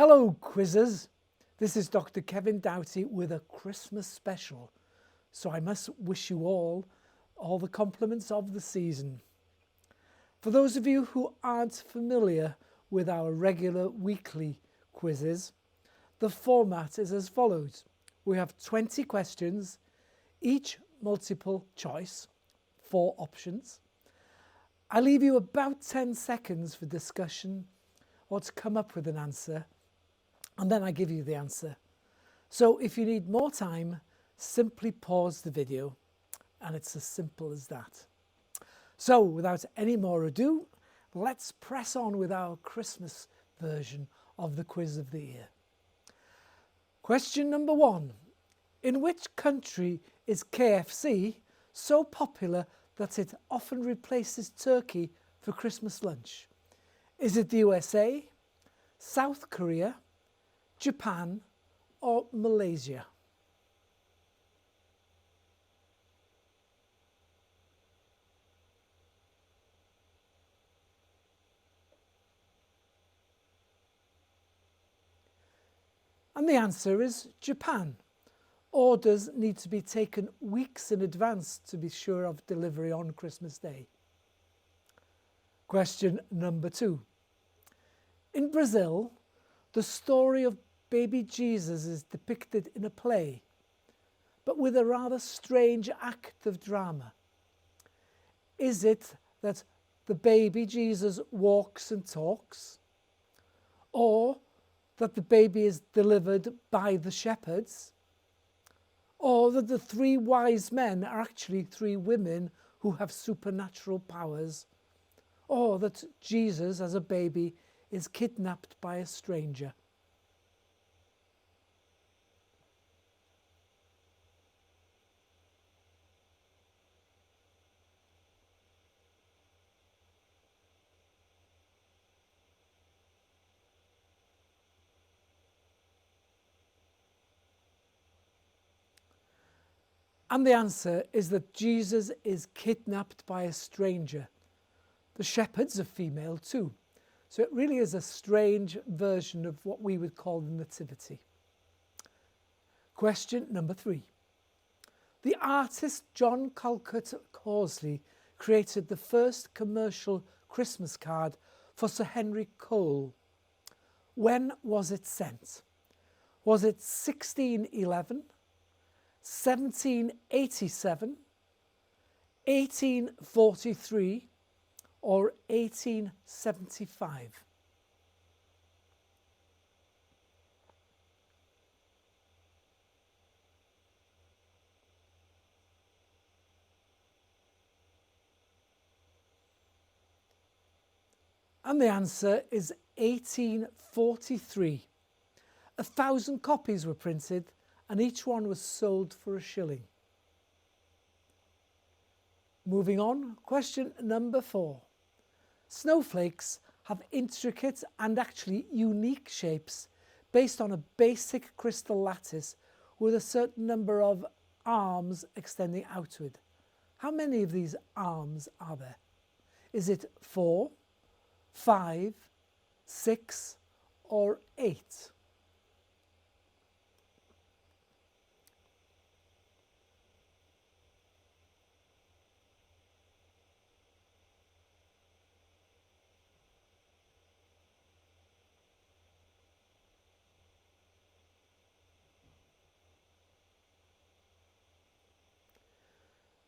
Hello quizzers, this is Dr Kevin Doughty with a Christmas special, so I must wish you all the compliments of the season. For those of you who aren't familiar with our regular weekly quizzes, the format is as follows. We have 20 questions, each multiple choice, 4 options. I leave you about 10 seconds for discussion or to come up with an answer, and then I give you the answer. So if you need more time, simply pause the video, and it's as simple as that. So without any more ado, let's press on with our Christmas version of the quiz of the year. Question number 1. In which country is KFC so popular that it often replaces turkey for Christmas lunch? Is it the USA, South Korea, Japan or Malaysia? And the answer is Japan. Orders need to be taken weeks in advance to be sure of delivery on Christmas Day. Question number 2. In Brazil, the story of baby Jesus is depicted in a play, but with a rather strange act of drama. Is it that the baby Jesus walks and talks, or that the baby is delivered by the shepherds, or that the 3 wise men are actually 3 women who have supernatural powers, or that Jesus as a baby is kidnapped by a stranger? And the answer is that Jesus is kidnapped by a stranger. The shepherds are female too. So it really is a strange version of what we would call the Nativity. Question number 3. The artist John Calcutt Horsley created the first commercial Christmas card for Sir Henry Cole. When was it sent? Was it 1611? 1787, 1843 or 1875? And the answer is 1843. 1,000 copies were printed and each one was sold for £1. Moving on, question number 4. Snowflakes have intricate and actually unique shapes based on a basic crystal lattice with a certain number of arms extending outward. How many of these arms are there? Is it 4, 5, 6 or 8?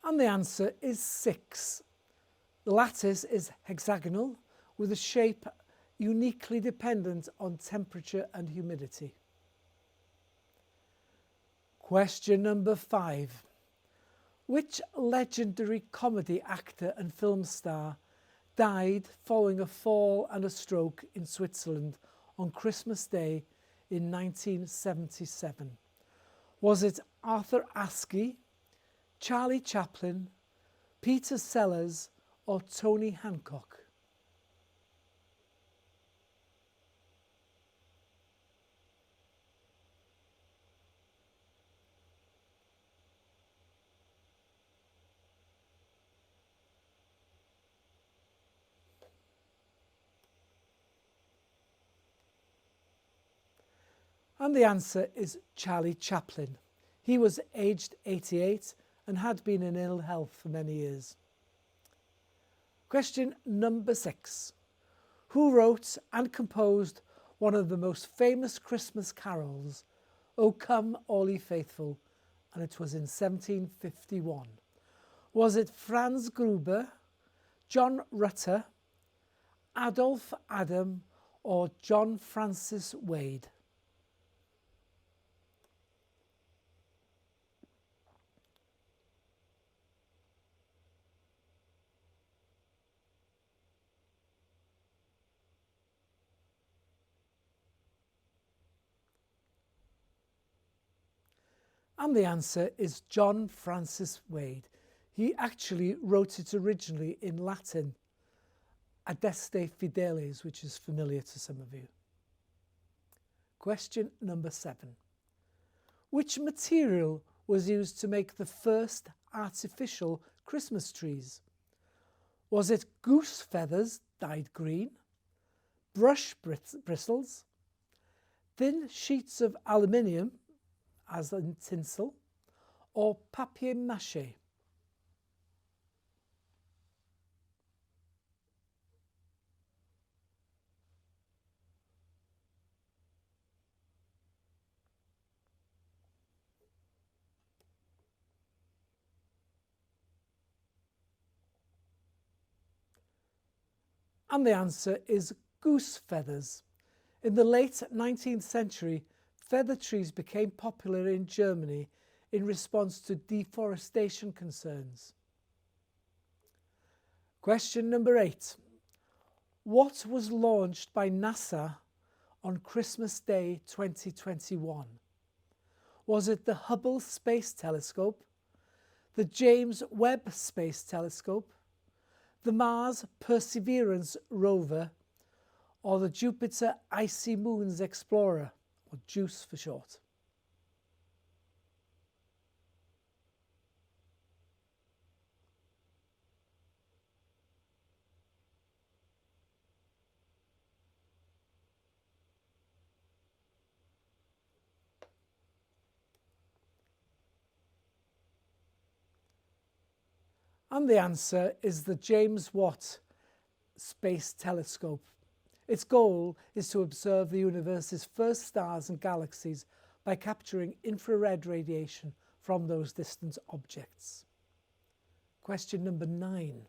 And the answer is 6. The lattice is hexagonal with a shape uniquely dependent on temperature and humidity. Question number 5. Which legendary comedy actor and film star died following a fall and a stroke in Switzerland on Christmas Day in 1977? Was it Arthur Askey, Charlie Chaplin, Peter Sellers or Tony Hancock? And the answer is Charlie Chaplin. He was aged 88 and had been in ill health for many years. Question number 6. Who wrote and composed one of the most famous Christmas carols, O Come All Ye Faithful, and it was in 1751? Was it Franz Gruber, John Rutter, Adolph Adam, or John Francis Wade? And the answer is John Francis Wade. He actually wrote it originally in Latin, Adeste Fideles, which is familiar to some of you. Question number 7. Which material was used to make the first artificial Christmas trees? Was it goose feathers dyed green, brush bristles, thin sheets of aluminium, as in tinsel, or papier-mâché? And the answer is goose feathers. In the late 19th century, feather trees became popular in Germany in response to deforestation concerns. Question number 8. What was launched by NASA on Christmas Day 2021? Was it the Hubble Space Telescope, the James Webb Space Telescope, the Mars Perseverance rover, or the Jupiter Icy Moons Explorer, or JUICE for short? And the answer is the James Webb Space Telescope. Its goal is to observe the universe's first stars and galaxies by capturing infrared radiation from those distant objects. Question number 9.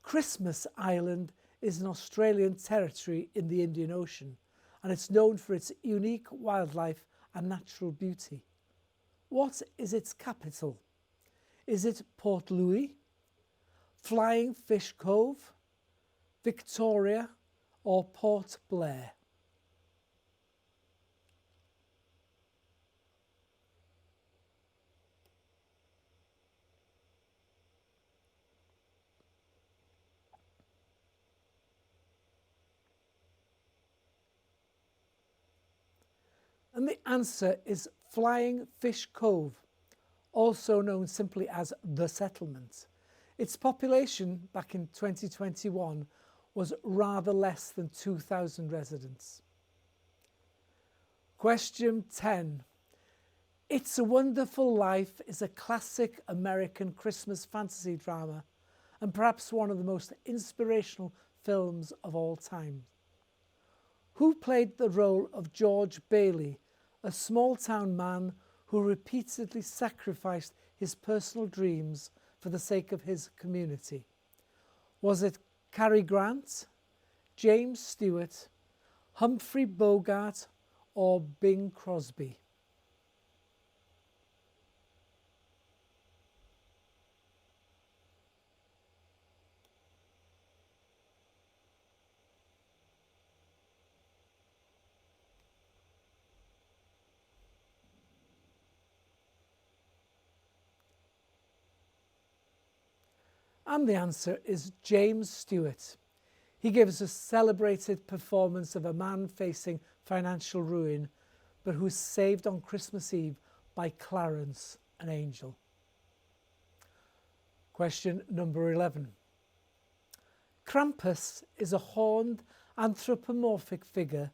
Christmas Island is an Australian territory in the Indian Ocean, and it's known for its unique wildlife and natural beauty. What is its capital? Is it Port Louis, Flying Fish Cove, Victoria, or Port Blair? And the answer is Flying Fish Cove, also known simply as The Settlement. Its population back in 2021 was rather less than 2,000 residents. Question 10. It's a Wonderful Life is a classic American Christmas fantasy drama and perhaps one of the most inspirational films of all time. Who played the role of George Bailey, a small-town man who repeatedly sacrificed his personal dreams for the sake of his community? Was it Cary Grant, James Stewart, Humphrey Bogart, or Bing Crosby? And the answer is James Stewart. He gives a celebrated performance of a man facing financial ruin, but who is saved on Christmas Eve by Clarence, an angel. Question number 11. Krampus is a horned anthropomorphic figure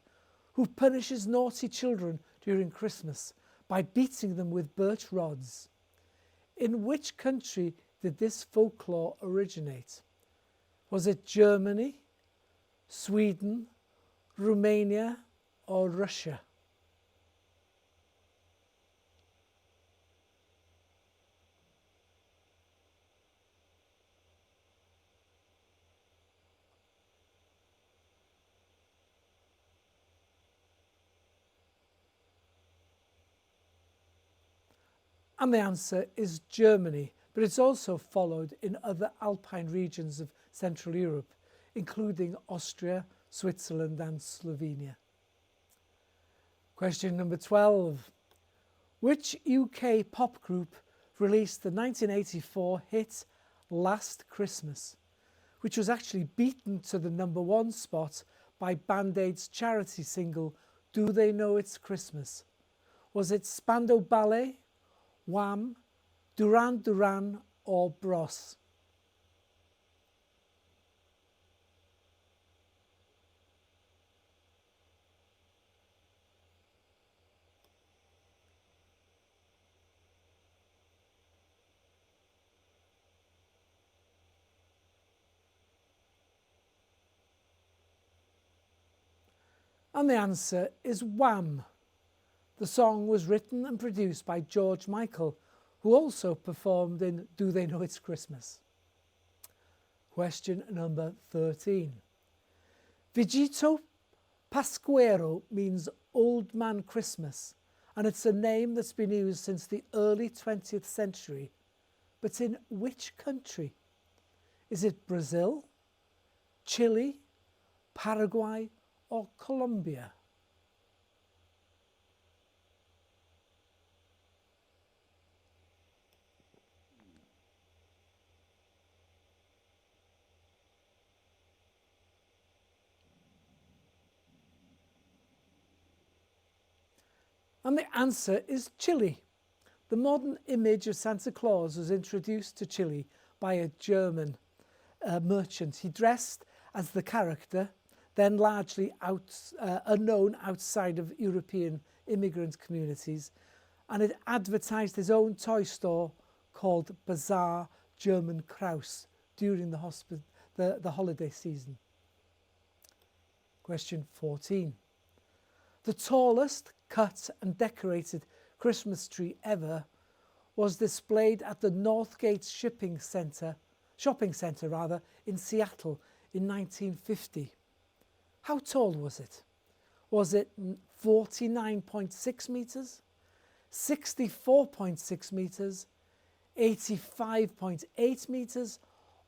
who punishes naughty children during Christmas by beating them with birch rods. In which country did this folklore originate? Was it Germany, Sweden, Romania, or Russia? And the answer is Germany, but it's also followed in other alpine regions of Central Europe, including Austria, Switzerland and Slovenia. Question number 12. Which UK pop group released the 1984 hit Last Christmas, which was actually beaten to the #1 spot by Band Aid's charity single Do They Know It's Christmas? Was it Spandau Ballet, Wham, Duran Duran or Bros? And the answer is Wham. The song was written and produced by George Michael, who also performed in Do They Know It's Christmas? Question number 13. Vigito Pasquero means Old Man Christmas, and it's a name that's been used since the early 20th century. But in which country? Is it Brazil, Chile, Paraguay, or Colombia? And the answer is Chile. The modern image of Santa Claus was introduced to Chile by a German merchant. He dressed as the character, then largely unknown outside of European immigrant communities, and it advertised his own toy store called Bazaar German Kraus during the holiday season. Question 14. The tallest cut and decorated Christmas tree ever was displayed at the Northgate shopping centre in Seattle in 1950. How tall was it? Was it 49.6 metres, 64.6 metres, 85.8 metres,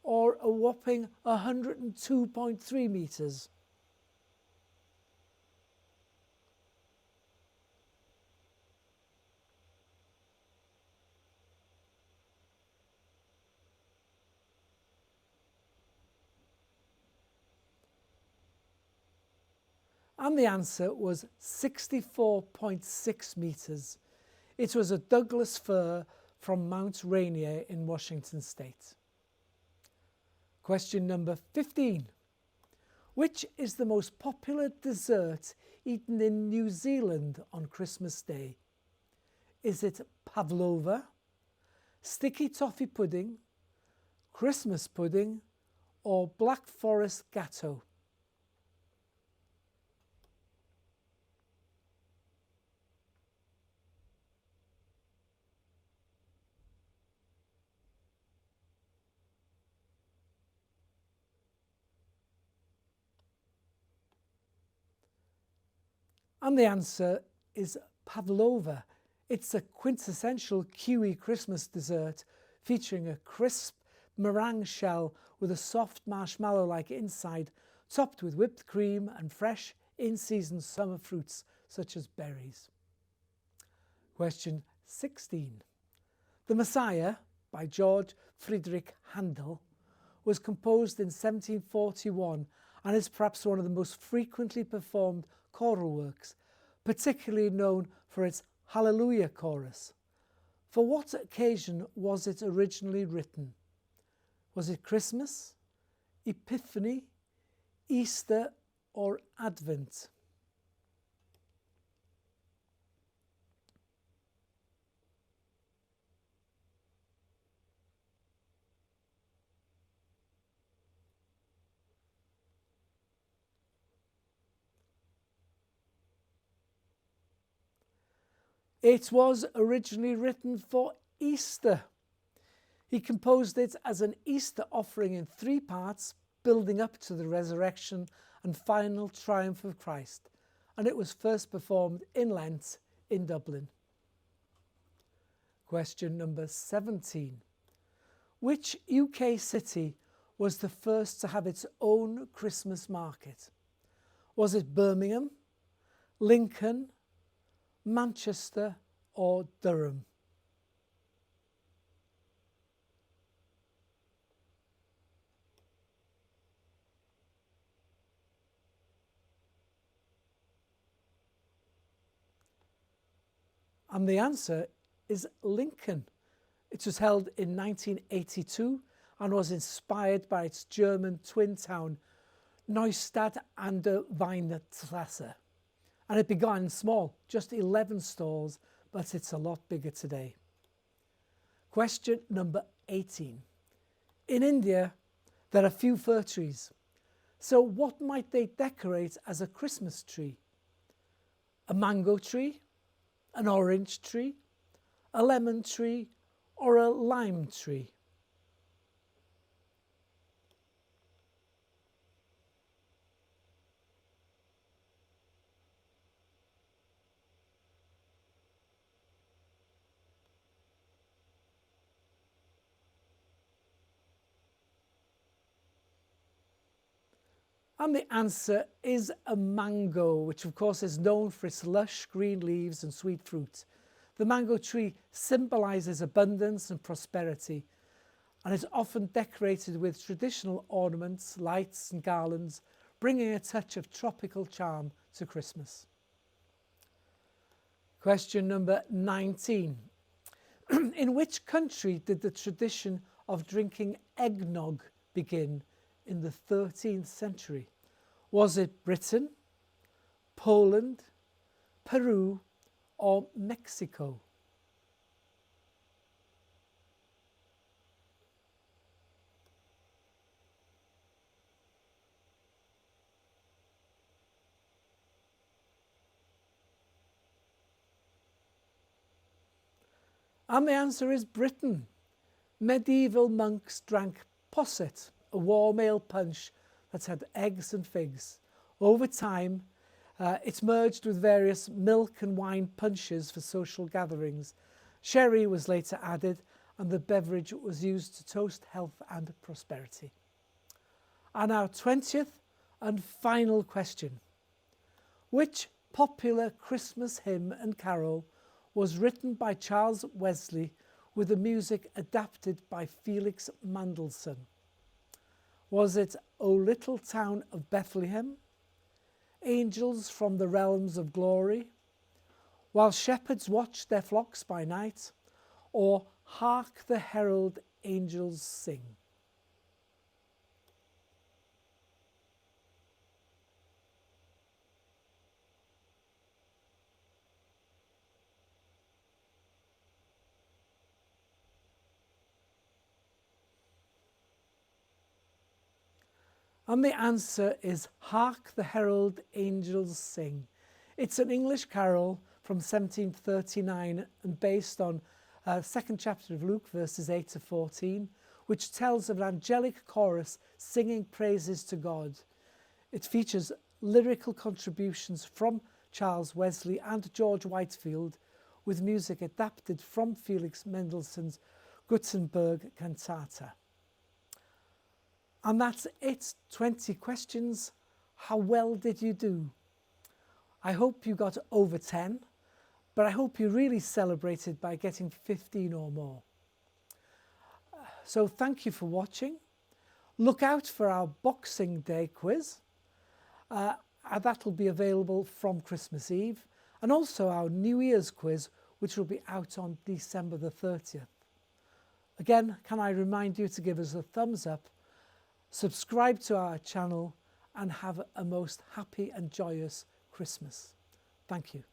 or a whopping 102.3 metres? And the answer was 64.6 metres. It was a Douglas fir from Mount Rainier in Washington State. Question number 15. Which is the most popular dessert eaten in New Zealand on Christmas Day? Is it pavlova, sticky toffee pudding, Christmas pudding, or Black Forest gateau? And the answer is pavlova. It's a quintessential Kiwi Christmas dessert featuring a crisp meringue shell with a soft marshmallow-like inside, topped with whipped cream and fresh in-season summer fruits such as berries. Question 16. The Messiah by George Friedrich Handel was composed in 1741 and is perhaps one of the most frequently performed choral works, particularly known for its Hallelujah chorus. For what occasion was it originally written? Was it Christmas, Epiphany, Easter, or Advent? It was originally written for Easter. He composed it as an Easter offering in 3 parts, building up to the resurrection and final triumph of Christ, and it was first performed in Lent in Dublin. Question number 17. Which UK city was the first to have its own Christmas market? Was it Birmingham, Lincoln, Manchester or Durham? And the answer is Lincoln. It was held in 1982 and was inspired by its German twin town Neustadt an der Weinstraße. And it began small, just 11 stalls, but it's a lot bigger today. Question number 18. In India, there are few fir trees. So what might they decorate as a Christmas tree? A mango tree, an orange tree, a lemon tree, or a lime tree? And the answer is a mango, which of course is known for its lush green leaves and sweet fruit. The mango tree symbolises abundance and prosperity and is often decorated with traditional ornaments, lights and garlands, bringing a touch of tropical charm to Christmas. Question number 19. In which country did the tradition of drinking eggnog begin in the 13th century? Was it Britain, Poland, Peru or Mexico? And the answer is Britain. Medieval monks drank posset, a warm ale punch that had eggs and figs. Over time, it merged with various milk and wine punches for social gatherings. Sherry was later added, and the beverage was used to toast health and prosperity. And our 20th and final question. Which popular Christmas hymn and carol was written by Charles Wesley with the music adapted by Felix Mendelssohn? Was it O Little Town of Bethlehem, Angels from the Realms of Glory, While Shepherds Watch Their Flocks by Night, or Hark the Herald Angels Sing? And the answer is Hark the Herald Angels Sing. It's an English carol from 1739 and based on second chapter of Luke, verses 8 to 14, which tells of an angelic chorus singing praises to God. It features lyrical contributions from Charles Wesley and George Whitefield, with music adapted from Felix Mendelssohn's Gutenberg cantata. And that's it, 20 questions. How well did you do? I hope you got over 10, but I hope you really celebrated by getting 15 or more. So thank you for watching. Look out for our Boxing Day quiz. That'll be available from Christmas Eve, and also our New Year's quiz, which will be out on December the 30th. Again, can I remind you to give us a thumbs up, subscribe to our channel, and have a most happy and joyous Christmas. Thank you.